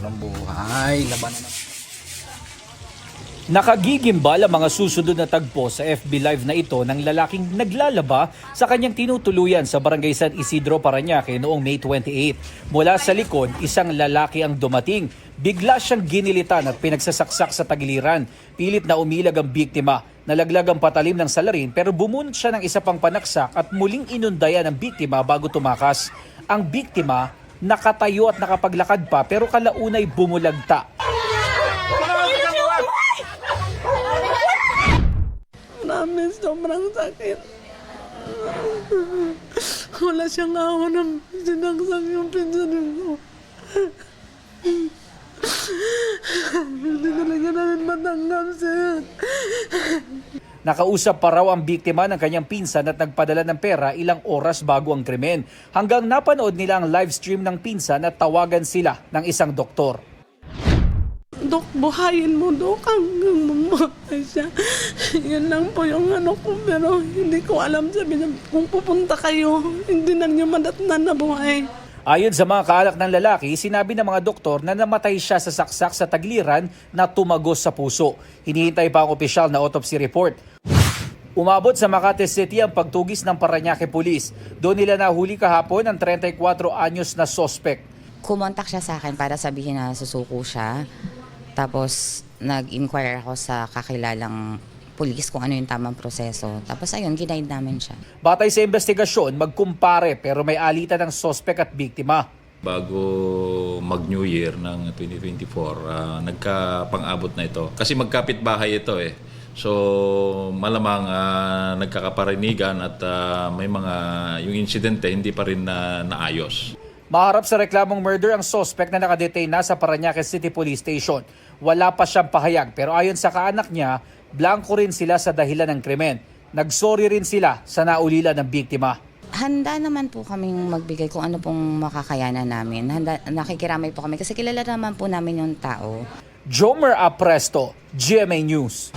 ng buhay. Labanan na. Nakagigimbal ang mga susunod na tagpo sa FB Live na ito ng lalaking naglalaba sa kanyang tinutuluyan sa Barangay San Isidro, Parañaque noong May 28. Mula sa likod, isang lalaki ang dumating. Bigla siyang ginilitan at pinagsasaksak sa tagiliran. Pilit na umilag ang biktima. Nalaglag ang patalim ng salarin pero bumunot siya ng isa pang panaksak at muling inundayan ang biktima bago tumakas. Ang biktima nakatayo at nakapaglakad pa pero kalaunay bumulagta. Namin sobrang sakit. Wala siyang awa ng sinaksak yung pinsan ko. Hindi talaga namin matanggap, sir. Nakausap pa raw ang biktima ng kanyang pinsan at nagpadala ng pera ilang oras bago ang krimen. Hanggang napanood nila ang live stream ng pinsan at tawagan sila ng isang doktor. Dok, buhayin mo, Dok, hanggang mamatay siya. Yan lang po yung ano ko, pero hindi ko alam, sabi niya, kung pupunta kayo, hindi na niyo madatnan na buhay. Ayon sa mga kaalak ng lalaki, sinabi ng mga doktor na namatay siya sa saksak sa tagliran na tumagos sa puso. Hinihintay pa ang opisyal na autopsy report. Umabot sa Makati City ang pagtugis ng Parañaque Police. Doon nila nahuli kahapon ang 34 anyos na sospek. Kumontak siya sa akin para sabihin na susuko siya. Tapos nag-inquire ako sa kakilalang pulis kung ano yung tamang proseso. Tapos ayun, ginaid namin siya. Batay sa investigasyon, magkumpare pero may alitan ng sospek at biktima. Bago mag-New Year ng 2024, nagkapang-abot na ito. Kasi magkapit-bahay ito eh. So malamang nagkakaparinigan at may mga yung insidente hindi pa rin naayos. Maharap sa reklamong murder ang sospek na nakadetain na sa Parañaque City Police Station. Wala pa siyang pahayag pero ayon sa kaanak niya, blanco rin sila sa dahilan ng krimen. Nagsorry rin sila sa naulila ng biktima. Handa naman po kaming magbigay kung ano pong makakayanan namin. Nakikiramay po kami kasi kilala naman po namin yung tao. Jomer Apresto, GMA News.